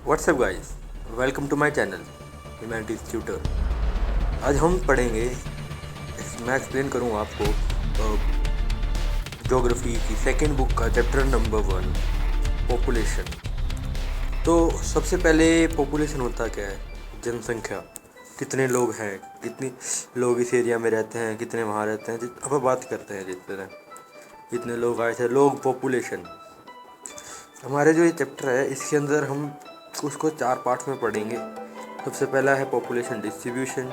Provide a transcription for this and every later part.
WhatsApp guys, welcome to my channel humanities tutor. आज हम पढ़ेंगे, मैं एक्सप्लेन करूँगा आपको ज्योग्राफी की सेकंड बुक का चैप्टर नंबर 1 पॉपुलेशन। तो सबसे पहले पॉपुलेशन होता क्या है? जनसंख्या, कितने लोग हैं, कितने लोग इस एरिया में रहते हैं, कितने वहाँ रहते हैं। अब बात करते हैं जिस तरह कितने लोग आए थे, लोग, पॉपुलेशन। हमारे जो ये चैप्टर है इसके अंदर हम उसको 4 पार्ट्स में पढ़ेंगे। सबसे पहला है पॉपुलेशन डिस्ट्रीब्यूशन,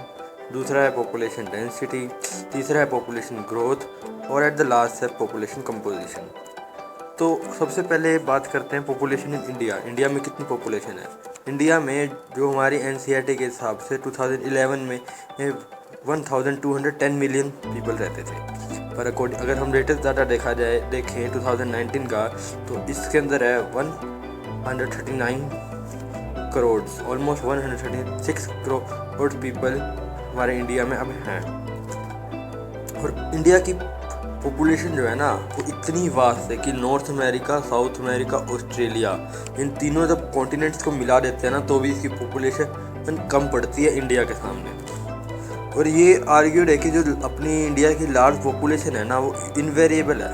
दूसरा है पॉपुलेशन डेंसिटी, तीसरा है पॉपुलेशन ग्रोथ और एट द लास्ट है पॉपुलेशन कंपोजिशन। तो सबसे पहले बात करते हैं पॉपुलेशन इन इंडिया। इंडिया में कितनी पॉपुलेशन है? इंडिया में जो हमारी एनसीईआरटी के हिसाब से 2011 में 1210 मिलियन पीपल रहते थे। पर अगर हम लेटेस्ट डाटा देखें 2019 का, तो इसके अंदर है 139 करोड़, ऑलमोस्ट 136 करोड़ पीपल हमारे इंडिया में अब हैं। और इंडिया की पॉपुलेशन जो है ना वो इतनी वास्ट है कि North America, South America, Australia, इन तीनों जब कॉन्टिनेंट्स को मिला देते हैं ना तो भी इसकी पॉपुलेशन कम पड़ती है इंडिया के सामने। और ये आर्ग्यूड है कि जो अपनी इंडिया की लार्ज पॉपुलेशन है ना वो इनवेरिएबल है,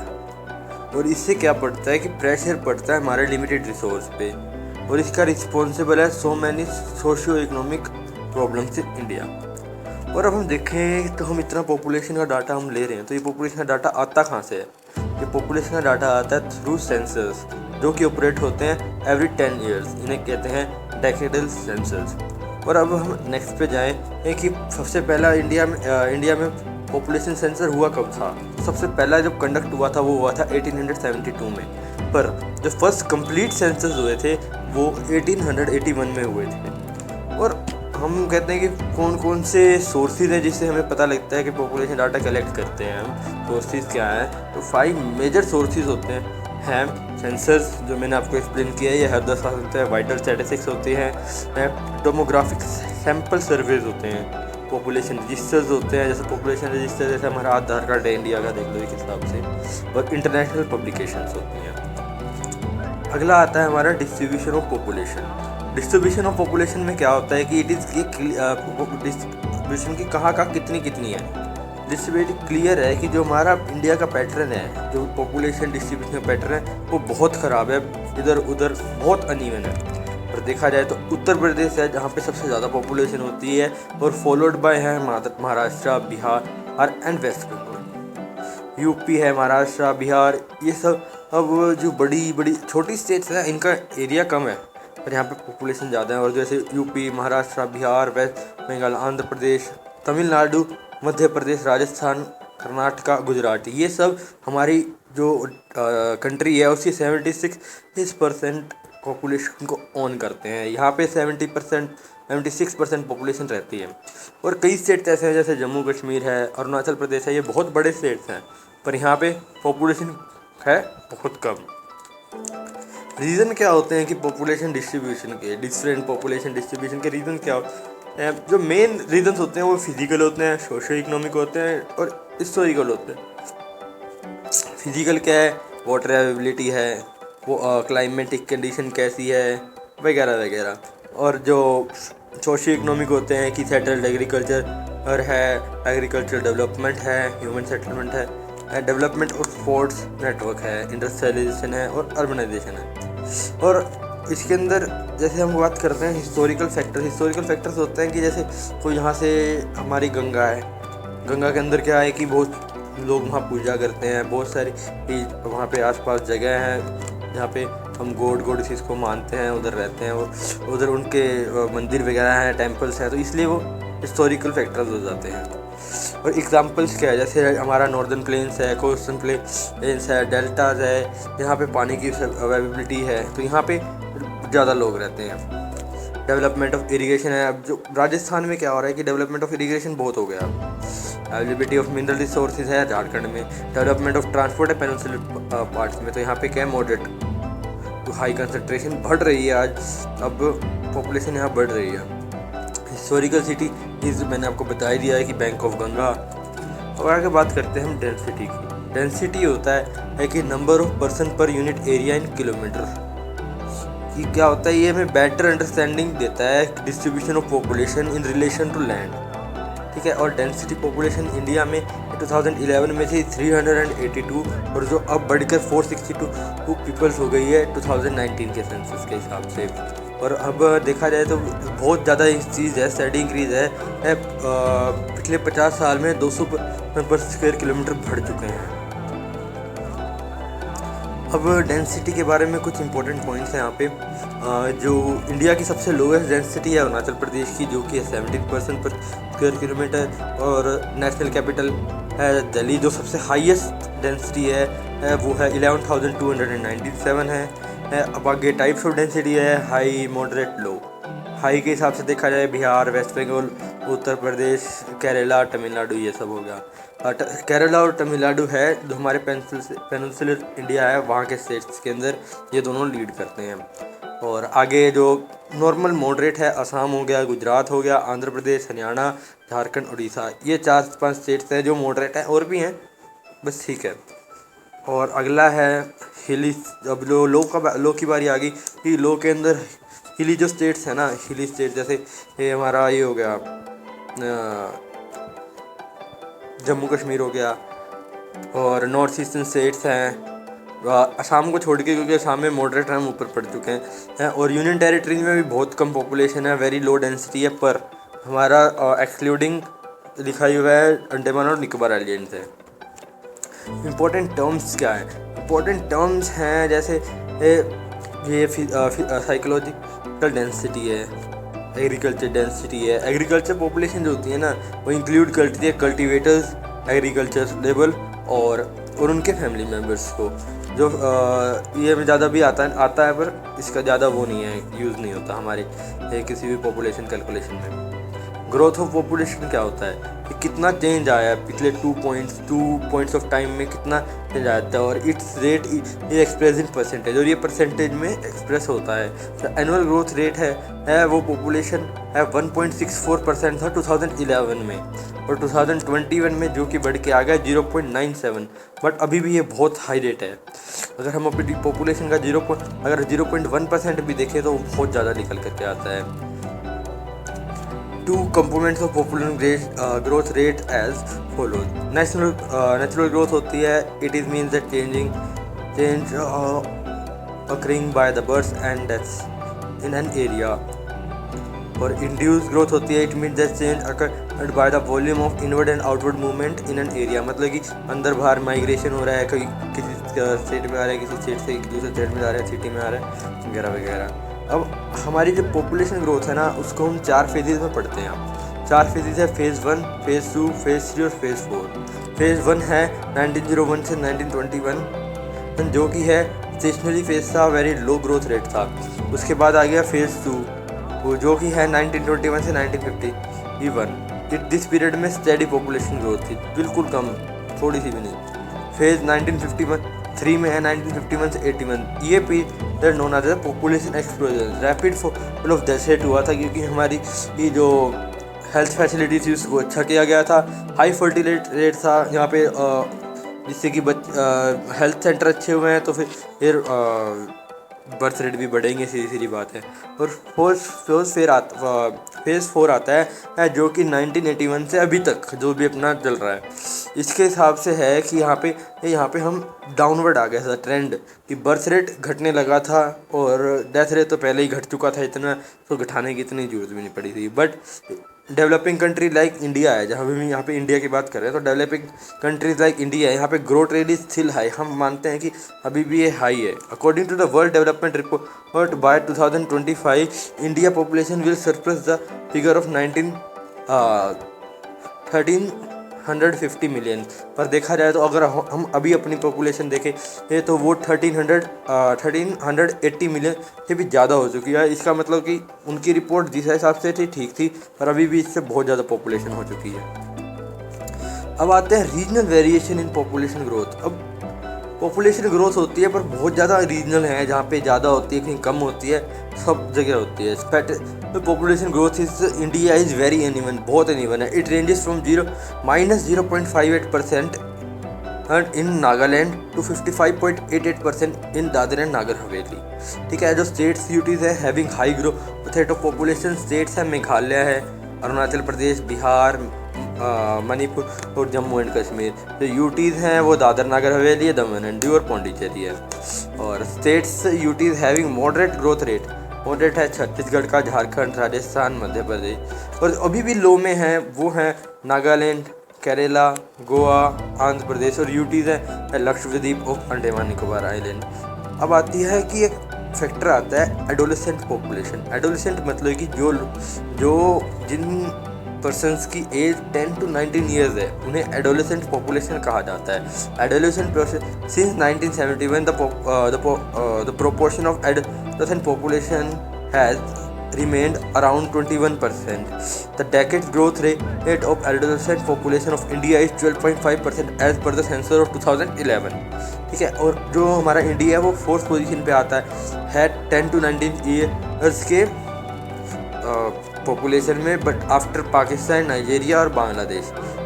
और इससे क्या पड़ता है कि प्रेशर पड़ता है हमारे लिमिटेड रिसोर्स पे, और इसका रिस्पॉन्सिबल है so many socio economic problems in India. और अब हम देखें तो हम इतना पॉपुलेशन का डाटा हम ले रहे हैं, तो ये पॉपुलेशन का डाटा आता कहाँ से है? ये पॉपुलेशन का डाटा आता है थ्रू सेंसस, जो कि ऑपरेट होते हैं एवरी 10 ईयर्स। इन्हें कहते हैं डेकेडल सेंसस। और अब हम नेक्स्ट पे जाएँ कि सबसे पहला इंडिया में पॉपुलेशन सेंसर हुआ कब था? सबसे पहला जब कंडक्ट हुआ था वो हुआ था 1872 में, पर जो फर्स्ट कंप्लीट सेंसस हुए थे वो 1881 में हुए थे। और हम कहते हैं कि कौन कौन से सोर्सेज हैं जिससे हमें पता लगता है कि पॉपुलेशन डाटा कलेक्ट करते हैं हम। सोर्सेज क्या हैं? तो 5 मेजर सोर्सेज होते हैं। सेंसर्स, जो मैंने आपको एक्सप्लेन किया है, ये हर 10 साल होता है। वाइटल स्टैटिस्टिक्स होती हैं, डेमोग्राफिक सैंपल सर्वेज होते हैं, पॉपुलेशन रजिस्टर्स होते हैं, जैसे पॉपुलेशन रजिस्टर जैसे हमारा आधार कार्ड है इंडिया का, देख लो एक हिसाब से, और इंटरनेशनल पब्लिकेशंस होती हैं। अगला आता है हमारा distribution of population. Distribution of population में क्या होता है कि इट इज़ डिस्ट्रीब्यूशन की कहाँ कितनी है। डिस्ट्रीब्यूशन क्लियर है कि जो हमारा इंडिया का पैटर्न है, जो पॉपुलेशन डिस्ट्रीब्यूशन पैटर्न है वो बहुत ख़राब है, इधर उधर बहुत अनइवन है। और देखा जाए तो उत्तर प्रदेश है जहाँ पे सबसे ज़्यादा पॉपुलेशन होती है, और फॉलोड बाय है महाराष्ट्र, बिहार और एंड वेस्ट बंगाल। यूपी है, महाराष्ट्र, बिहार, ये सब। अब जो बड़ी छोटी स्टेट्स हैं इनका एरिया कम है पर यहाँ पे पॉपुलेशन ज़्यादा है। और जैसे यूपी, महाराष्ट्र, बिहार, वेस्ट बंगाल, आंध्र प्रदेश, तमिलनाडु, मध्य प्रदेश, राजस्थान, कर्नाटका, गुजरात, ये सब हमारी जो कंट्री है उसकी 76% पॉपुलेशन को ऑन करते हैं। यहाँ पे 76% पॉपुलेशन रहती है। और कई स्टेट्स ऐसे हैं जैसे जम्मू कश्मीर है, अरुणाचल प्रदेश है, ये बहुत बड़े स्टेट्स हैं पर यहाँ पे पॉपुलेशन है बहुत कम। रीज़न क्या होते हैं कि पॉपुलेशन डिस्ट्रीब्यूशन के, डिफरेंट पॉपुलेशन डिस्ट्रीब्यूशन के रीज़न क्या होते हैं? जो मेन रीजंस होते हैं वो फिजिकल होते हैं, सोशो इकोनॉमिक होते हैं और हिस्टोरिकल होते हैं। फिजिकल क्या है? वाटर अवेलेबिलिटी है, वो क्लाइमेटिक कंडीशन कैसी है, वगैरह वगैरह। और जो सोशो इकोनॉमिक होते हैं कि सेटल्ड एग्रीकल्चर है, एग्रीकल्चर डेवलपमेंट है, ह्यूमन सेटलमेंट है, डेवलपमेंट और स्पोर्ट्स नेटवर्क है, इंडस्ट्रियलाइजेशन है और अर्बनाइजेशन है। और इसके अंदर जैसे हम बात करते हैं हिस्टोरिकल फैक्टर्स होते हैं कि जैसे कोई यहाँ से हमारी गंगा है, गंगा के अंदर क्या है कि बहुत लोग वहाँ पूजा करते हैं, बहुत सारी वहाँ पे आसपास जगह हैं जहाँ पे हम गॉड को मानते हैं, उधर रहते हैं, और उधर उनके मंदिर वगैरह हैं, टेम्पल्स हैं, तो इसलिए वो हिस्टोरिकल फैक्टर्स हो जाते हैं। और एग्जांपल्स क्या है? जैसे हमारा नॉर्दर्न प्लेन्स है, कोस्टल प्लेन्स है, डेल्टाज है, यहाँ पे पानी की अवेलेबिलिटी है तो यहाँ पे ज़्यादा लोग रहते हैं। डेवलपमेंट ऑफ इरिगेशन है। अब जो राजस्थान में क्या हो रहा है कि डेवलपमेंट ऑफ इरिगेशन बहुत हो गया। अवेलेबिलिटी ऑफ मिनरल रिसोर्सेज है झारखंड में। डेवलपमेंट ऑफ ट्रांसपोर्ट है पेनिनसुलर पार्ट्स में, तो यहाँ पे क्या है, मॉडरेट टू हाई कंसंट्रेशन बढ़ रही है आज, अब पॉपुलेशन यहाँ बढ़ रही है। हिस्टोरिकल सिटी इस मैंने आपको बता ही दिया है कि बैंक ऑफ गंगा। और आगे बात करते हैं हम डेंसिटी की। डेंसिटी होता है कि number of person per unit area in kilometre, ये क्या होता है, ये हमें बेटर अंडरस्टैंडिंग देता है distribution of population in relation to land, ठीक है। और डेंसिटी पॉपुलेशन इंडिया में 2011 में थी 382 और जो अब बढ़कर 462 पीपल्स हो गई है 2019 के सेंसस के हिसाब से। और अब देखा जाए तो बहुत ज़्यादा इस चीज़ है, स्टडी इंक्रीज है, पिछले 50 साल में 200 पर स्क्वायर किलोमीटर बढ़ चुके हैं। अब डेंसिटी के बारे में कुछ इंपॉर्टेंट पॉइंट्स हैं यहाँ पे। जो इंडिया की सबसे लोएस्ट डेंसिटी है अरुणाचल प्रदेश की, जो कि है 17% पर स्क्वायर किलोमीटर। और नेशनल कैपिटल है दिल्ली, जो सबसे हाईएस्ट डेंसिटी है वो है 11,297 है। अब आगे टाइप्स ऑफ डेंसिटी है हाई, मॉडरेट, लो। हाई के हिसाब से देखा जाए बिहार, वेस्ट बंगाल, उत्तर प्रदेश, केरला, तमिलनाडु, ये सब हो गया। केरला और तमिलनाडु है जो हमारे पेनिनसुलर इंडिया है वहाँ के स्टेट्स के अंदर, ये दोनों लीड करते हैं। और आगे जो नॉर्मल मॉडरेट है असम हो गया, गुजरात हो गया, आंध्र प्रदेश, हरियाणा, झारखंड, उड़ीसा, ये 4-5 स्टेट्स हैं जो मॉडरेट हैं, और भी हैं बस, ठीक है। और अगला है हिली। अब लो की बारी आ गई कि लो के अंदर हिली जो स्टेट्स हैं ना, हिली स्टेट जैसे ये हमारा ये हो गया जम्मू कश्मीर हो गया, और नॉर्थ ईस्टर्न स्टेट्स हैं असम को छोड़ के, क्योंकि असम में मॉडरेट हम ऊपर पड़ चुके हैं। और यूनियन टेरिटरीज में भी बहुत कम पॉपुलेशन है, वेरी लो डेंसिटी है, पर हमारा एक्सक्लूडिंग लिखा हुआ है अंडमान और निकोबार आइलैंड्स है। इम्पोर्टेंट टर्म्स क्या है? इम्पोर्टेंट टर्म्स हैं जैसे ये साइकोलॉजिकल डेंसिटी है, एग्रीकल्चर डेंसिटी है। एग्रीकल्चर पॉपुलेशन जो होती है ना, वो इंक्लूड करती है कल्टीवेटर्स, एग्रीकल्चर लेबर और उनके फैमिली मेम्बर्स को। जो ये में ज़्यादा भी आता है पर इसका ज़्यादा वो नहीं है, यूज़ नहीं होता हमारे किसी भी पॉपुलेशन कैलकुलेशन में। ग्रोथ ऑफ पॉपुलेशन क्या होता है कि कितना चेंज आया है पिछले 2 पॉइंट्स ऑफ टाइम में, कितना चेंज आता है। और इट्स रेट ये एक्सप्रेस इन परसेंटेज, और ये परसेंटेज में एक्सप्रेस होता है। तो एनुअल ग्रोथ रेट है वो पॉपुलेशन है 1.64% था 2011 में, और 2021 में जो कि बढ़ के आ गया 0.97, बट अभी भी ये बहुत हाई रेट है। अगर हम अपनी पॉपुलेशन का 0.1% भी देखें तो वो बहुत ज़्यादा निकल करके आता है। 2 components of population growth rate as follows. Natural growth होती है, it is means that change occurring by the births and deaths in an area. और induced growth होती है, it means that change occurred by the volume of inward and outward movement in an area। मतलब कि अंदर बाहर migration हो रहा है, कोई किसी स्टेट में आ रहा है, किसी स्टेट से दूसरे स्टेट में जा रहा है, सिटी में आ रहा है, वगैरह वगैरह। अब हमारी जो पॉपुलेशन ग्रोथ है ना, उसको हम 4 फेजेज़ में पढ़ते हैं। 4 फेजेज़ है, फेज़ 1, फेज़ 2, फेज़ 3 और फेज़ 4। फेज़ 1 है 1901 से 1921, जो कि है स्टेशनरी फेज था, वेरी लो ग्रोथ रेट था। उसके बाद आ गया फेज़ 2, वो जो कि है 1921 से 1951। दिस पीरियड में स्टेडी पॉपुलेशन ग्रोथ थी, बिल्कुल कम, थोड़ी सी भी नहीं। फेज़ 1953 में है 1951 से 81, ये period known as population explosion, rapid fall of death rate हुआ था, क्योंकि हमारी ये जो हेल्थ फैसिलिटी थी उसको अच्छा किया गया था। हाई फर्टिलिटी रेट था यहाँ पे, जिससे कि हेल्थ सेंटर अच्छे हुए हैं तो फिर बर्थ रेट भी बढ़ेंगे, सीधी बात है। और फेज़ 4 आता है जो कि 1981 से अभी तक जो भी अपना चल रहा है, इसके हिसाब से है कि यहाँ पे हम डाउनवर्ड आ गया था ट्रेंड, कि बर्थ रेट घटने लगा था और डेथ रेट तो पहले ही घट चुका था इतना, तो घटाने की इतनी ज़रूरत भी नहीं पड़ी थी। But developing country like India है, जहाँ भी यहाँ पे इंडिया की बात कर रहे हैं, तो डेवलपिंग कंट्रीज लाइक इंडिया है, यहाँ पे growth rate is still high, हम मानते हैं कि अभी भी ये हाई है। According to the world development report by 2025 India population will surplus the figure of 1350 million. पर देखा जाए तो अगर हम अभी अपनी पॉपुलेशन देखें तो वो 1380 मिलियन से भी ज़्यादा हो चुकी है। इसका मतलब कि उनकी रिपोर्ट जिस हिसाब से थी ठीक थी, पर अभी भी इससे बहुत ज़्यादा पॉपुलेशन हो चुकी है। अब आते हैं regional variation in population growth. अब पॉपुलेशन ग्रोथ होती है पर बहुत ज़्यादा रीजनल है, जहाँ पे ज़्यादा होती है कहीं कम होती है, सब जगह होती है। Population growth is India is very uneven, बहुत अनइवन है। It ranges from -0.58% and in Nagaland to 55.88% in Dadra and Nagar Haveli. ठीक है, जो स्टेट्स यूटीज़ है having high growth rate of population states है मेघालय है, अरुणाचल प्रदेश, बिहार, मणिपुर और जम्मू एंड कश्मीर। जो यूटीज़ हैं वो दादर नागर हवेली है, दमन एंड दीव और पौंडीचेरी है। और states UTs having moderate growth rate, moderate है छत्तीसगढ़ का, झारखंड, राजस्थान, मध्य प्रदेश। और अभी भी लो में हैं वो हैं नागालैंड, केरला, गोवा, आंध्र प्रदेश। और यूटीज़ है लक्षद्वीप और अंडमान निकोबार आइलैंड। अब आती है कि एक फैक्टर आता है एडोलेसेंट पॉपुलेशन। एडोलेसेंट मतलब कि जो जिन पर्सन्स की एज 10 to 19 ईयर्स है उन्हें एडोलेसेंट पॉपुलेशन कहा जाता है। Adolescent since 1971 the proportion of adolescent population has remained around 21%. The decade growth rate of adolescent population of India is 12.5% as per the census of 2011. ठीक है, और जो हमारा इंडिया है वो फोर्थ पोजीशन पे आता है 10 to 19 ईयर्स के पॉपुलेशन में, बट आफ्टर पाकिस्तान, नाइजीरिया और बांग्लादेश।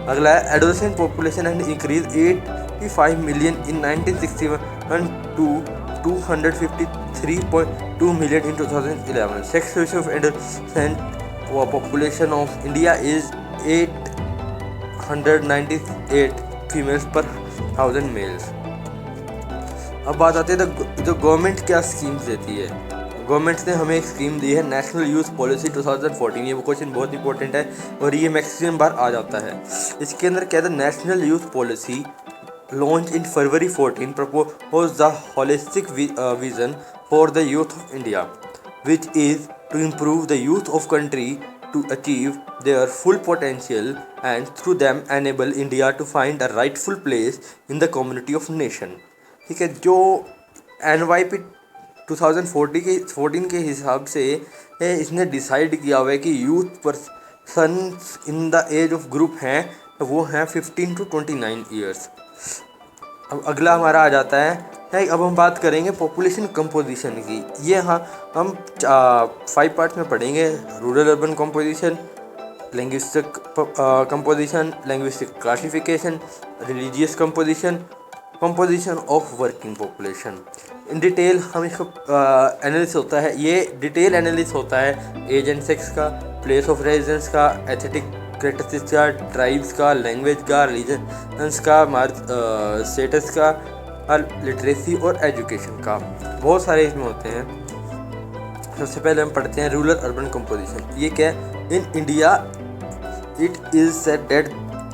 अगला है adolescent population and increase 85 million in 1961 to 253.2 million in 2011. Sex ratio of adolescent population of India is 898 females per 1000 males. अब बात आती है तो गवर्नमेंट क्या स्कीम्स देती है। गवर्नमेंट ने हमें एक स्कीम दी है नेशनल यूथ पॉलिसी 2014। ये वो क्वेश्चन बहुत इंपॉर्टेंट है और ये मैक्सिमम बार आ जाता है। इसके अंदर क्या है, national youth policy launched in February 14 proposed the holistic vision for the youth of India, which is to improve the youth of country to achieve their full potential and through them enable India to find a rightful place in the community of nation. ठीक है, जो NYP 2014 के हिसाब से इसने decide किया हुआ है कि youth persons in the age of group हैं वो हैं 15 to 29 ईयर्स। अब अगला हमारा आ जाता है, अब हम बात करेंगे पॉपुलेशन कंपोजिशन की। ये हाँ हम 5 पार्ट्स में पढ़ेंगे, rural urban composition, linguistic composition, linguistic classification, religious composition, composition of working population. In detail हम इसको एनालिसिस होता है, ये डिटेल एनालिसिस होता है एज एंड सेक्स का, प्लेस ऑफ रेजिडेंस का, एथेटिक कैरेक्टरिस्टिक्स का, ट्राइब्स का, लैंग्वेज का, रिलीजन्स का, स्टेटस का, लिटरेसी और एजुकेशन का। बहुत सारे इसमें होते हैं। सबसे पहले हम पढ़ते हैं रूरल अर्बन कंपोजिशन। ये क्या है, in India it is said that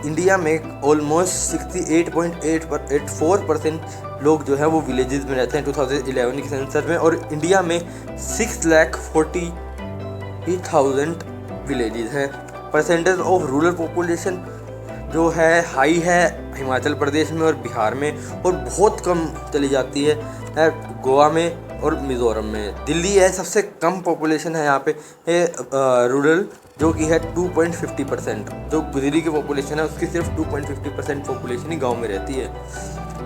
India में ऑलमोस्ट 68.84% लोग जो है वो विलेजेस में रहते हैं 2011 के सेंसस में। और इंडिया में 6,40,000 विलेजेस हैं। परसेंटेज ऑफ रूरल पॉपुलेशन जो है हाई है हिमाचल प्रदेश में और बिहार में, और बहुत कम चली जाती है गोवा में और मिज़ोरम में। दिल्ली है सबसे कम पॉपुलेशन है यहाँ पे रूरल, जो कि है 2.50%। जो दिल्ली की पॉपुलेशन है उसकी सिर्फ 2.50% पॉपुलेशन ही गांव में रहती है।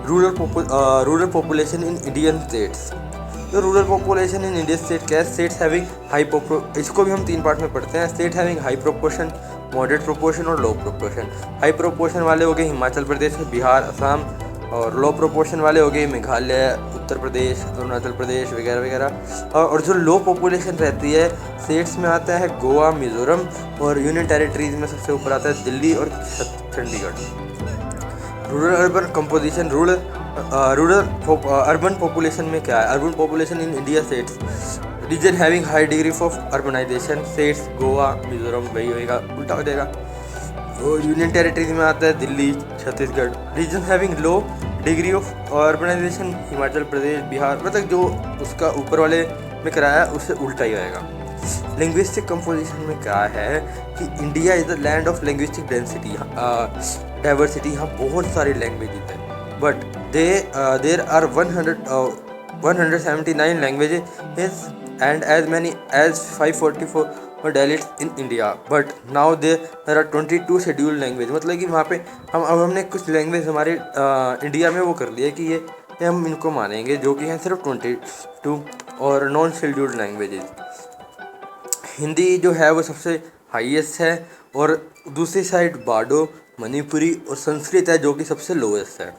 Rural population in Indian states. तो rural population in Indian state क्या है, स्टेट्स हैविंग हाई इसको भी हम 3 पार्ट में पढ़ते हैं। State having high proportion, moderate proportion और लो प्रोपोर्शन। हाई प्रोपोर्शन वाले हो गए हिमाचल प्रदेश, बिहार, असम, और लो प्रोपोर्शन वाले हो गए मेघालय, उत्तर प्रदेश, अरुणाचल प्रदेश वगैरह वगैरह। और जो लो पॉपुलेशन रहती है स्टेट्स में आता है गोवा, मिज़ोरम, और यूनियन टेरिटरीज में सबसे ऊपर आता है दिल्ली और Chandigarh. Rural urban composition. Rural urban population में क्या है, urban population in India states region having high degree of urbanisation, states Goa, Mizoram, वही होएगा, उल्टा हो जाएगा। और यूनियन टेरिटरीज में आता है Delhi, Chhattisgarh. Region having low degree of urbanization, Himachal Pradesh, Bihar, मतलब जो उसका ऊपर वाले में कराया उससे उल्टा ही आएगा। लिंग्विस्टिक कंपोजिशन में क्या है कि India is the land of linguistic density, diversity. यहाँ बहुत सारी लैंग्वेजेस हैं, but there are 179 languages and as many as 544 dialects in India, but now there are 22 scheduled language। मतलब कि वहाँ पे हमने कुछ लैंग्वेज हमारे इंडिया में वो कर लिया कि ये हम इनको मानेंगे, जो कि हैं सिर्फ 22 और नॉन शेड्यूल्ड लैंग्वेजेस। हिंदी जो है वो सबसे हाईएस्ट है, और दूसरी साइड बाडो, मणिपुरी और संस्कृत है जो कि सबसे लोएस्ट है।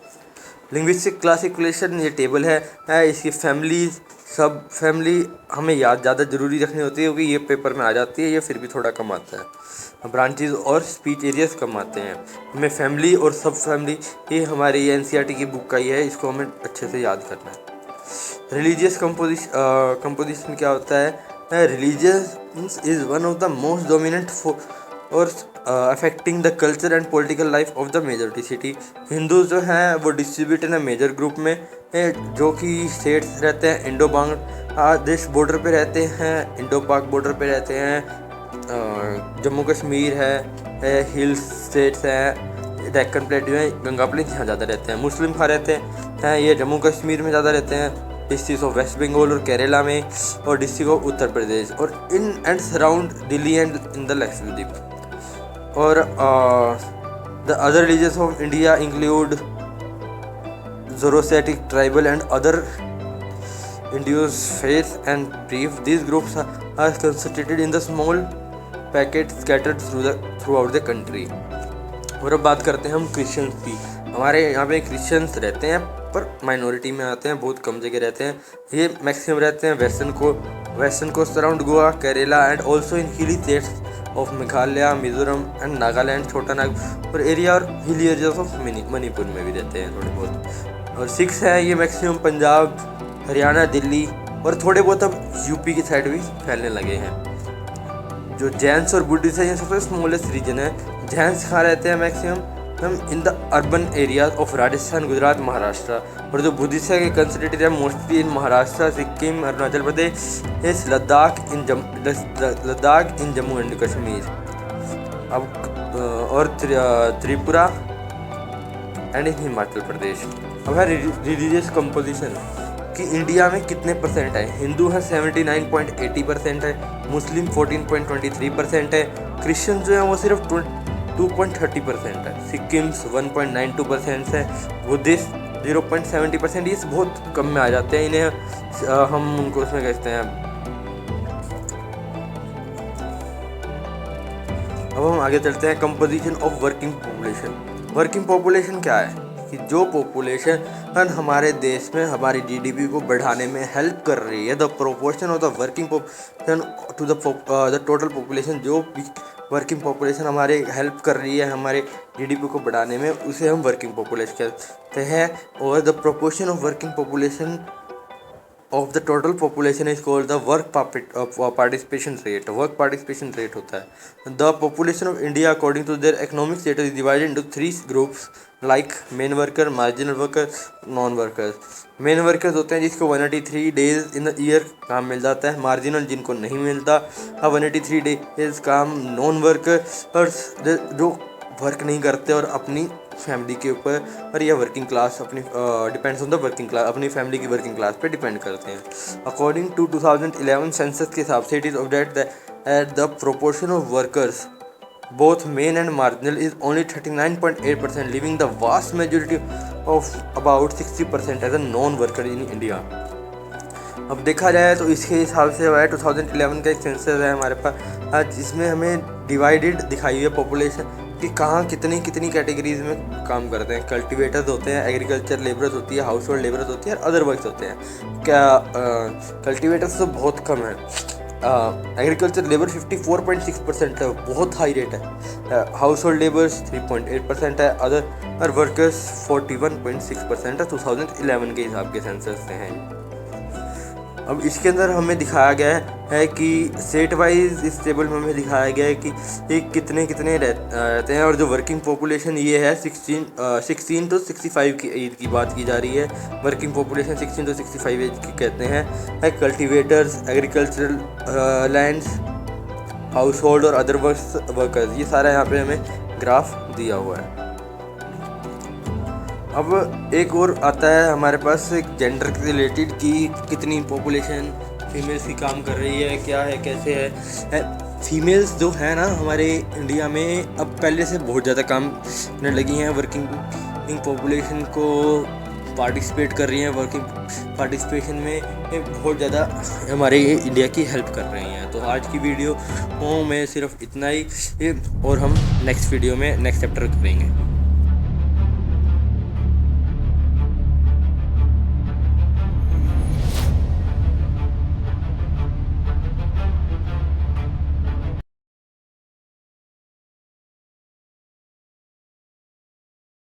लिंग्विस्टिक क्लासिफिकेशन ये टेबल है इसकी फैमिली हमें याद ज़्यादा ज़रूरी रखनी होती है, क्योंकि ये पेपर में आ जाती है, ये फिर भी थोड़ा कम आता है। ब्रांचेज और स्पीच एरियाज कम आते हैं। हमें फैमिली और सब फैमिली, ये हमारी NCERT की बुक का ही है, इसको हमें अच्छे से याद करना है। रिलीजियस कंपोजिशन क्या होता है? Religious is one of the most dominant और affecting the culture and political life of the majority city. Hindu जो हैं वो डिस्ट्रीब्यूट इन मेजर ग्रुप में जो कि स्टेट्स रहते हैं, इंडो बांग्लादेश बॉर्डर पे रहते हैं, इंडो पाक बॉर्डर पे रहते हैं, जम्मू कश्मीर है, हिल स्टेट्स हैं, डेक्कन प्लेटू है, गंगा प्लेट यहाँ ज़्यादा रहते हैं। मुस्लिम कहाँ रहते हैं? ये जम्मू कश्मीर में ज़्यादा रहते हैं, डिस्ट्रिक्ट ऑफ वेस्ट बंगाल और केरला में, और डिस्ट्रिक्ट ऑफ उत्तर प्रदेश, और in and surround Delhi and in the Lakshadweep. और the other religious of India include Zoroastrian, tribal and other Indian faiths and beliefs. These groups are concentrated in the small packets scattered throughout the country. और अब बात करते हैं हम Christians की। हमारे यहाँ पे क्रिश्चियंस रहते हैं पर माइनॉरिटी में आते हैं, बहुत कम जगह रहते हैं। ये मैक्सिमम रहते हैं western coast around Goa, Kerala and also in hilly states of Meghalaya, Mizoram and Nagaland, Chhota Nagpur area और हिली एरियाज ऑफ मणिपुर में भी रहते हैं थोड़े बहुत। और सिक्स है ये मैक्सिमम पंजाब, हरियाणा, दिल्ली और थोड़े बहुत अब यूपी की साइड भी फैलने लगे हैं। जो जैन्स और बुद्धिस्ट है ये सबसे स्मॉलेस्ट रीजन है। जैन्स कहाँ रहते हैं? Maximum in the urban areas of Rajasthan, Gujarat, Maharashtra. और जो बुद्धिस्ट है कंसंट्रेटेड है mostly in Maharashtra, Sikkim, Arunachal Pradesh, Ladakh in Jammu and Kashmir. अब और त्रिपुरा एंड इन हिमाचल प्रदेश। अब है रिलीजियस कंपोजिशन कि इंडिया में कितने परसेंट है। हिंदू है 79.80% है, मुस्लिम 14.23% है, क्रिश्चियन जो है वो सिर्फ 2.30% है, सिक्किम 1.92% है, बुद्धिस्ट 0.70%। ये बहुत कम में आ जाते हैं, इन्हें हम उनको उसमें कहते हैं। अब हम आगे चलते हैं composition of working population. Working population क्या है? कि जो पॉपुलेशन हमारे देश में हमारी GDP को बढ़ाने में हेल्प कर रही है, the proportion of the working population to the total population, जो वर्किंग पॉपुलेशन हमारे हेल्प कर रही है हमारे GDP को बढ़ाने में, उसे हम वर्किंग पॉपुलेशन कहते हैं। और the proportion of working population of the total population is called the work participation rate. Work participation rate होता है। The population of India according to their economic status is divided into 3 groups like main worker, marginal worker, non workers. Main workers होते हैं जिसको 183 days in the year काम मिल जाता है, marginal जिनको नहीं मिलता 183 डेज काम। नॉन वर्कर्स जो वर्क नहीं करते और अपनी फैमिली के ऊपर और या वर्किंग क्लास अपनी depends on the working class, अपनी फैमिली की वर्किंग क्लास पे डिपेंड करते हैं। अकॉर्डिंग टू 2011 सेंसस के हिसाब से it is object that the proportion of workers both main and marginal is only 39.8%, leaving the vast majority of about 60% as a non-worker in India. अब देखा जाए तो इसके हिसाब से 2011 का एक सेंसस है हमारे पास, जिसमें हमें डिवाइडेड दिखाई हुई है पॉपुलेशन कि कहाँ कितनी कैटेगरीज में काम करते हैं। कल्टिवेटर्स होते हैं, एग्रीकल्चर लेबरर्स होती है, हाउस होल्ड लेबरर्स होती है और अदर वर्क्स होते हैं। क्या कल्टिवेटर्स तो बहुत कम है, एग्रीकल्चर लेबर 54.6% है, बहुत हाई रेट है। हाउस होल्ड लेबर्स 3.8% है, अदर वर्कर्स 41.6% है। 2011 के हिसाब के सेंसस से हैं। अब इसके अंदर हमें दिखाया गया है कि स्टेट वाइज इस टेबल में हमें दिखाया गया है कि ये कितने रहते हैं। और जो वर्किंग पॉपुलेशन ये है 16 to 65 की एज की बात की जा रही है। वर्किंग पॉपुलेशन 16 to 65 एज की कहते हैं। Cultivators, agricultural lands, house hold और अदर वर्कर्स, ये सारा यहाँ पे हमें ग्राफ दिया हुआ है। अब एक और आता है हमारे पास जेंडर के रिलेटेड कि कितनी पॉपुलेशन फीमेल्स की काम कर रही है, क्या है, कैसे है। फीमेल्स जो है ना हमारे इंडिया में अब पहले से बहुत ज़्यादा काम करने लगी हैं, वर्किंग पॉपुलेशन को पार्टिसिपेट कर रही हैं। वर्किंग पार्टिसिपेशन में बहुत ज़्यादा हमारे इंडिया की हेल्प कर रही हैं। तो आज की वीडियो में सिर्फ इतना ही, और हम नेक्स्ट वीडियो में नेक्स्ट चैप्टर करेंगे।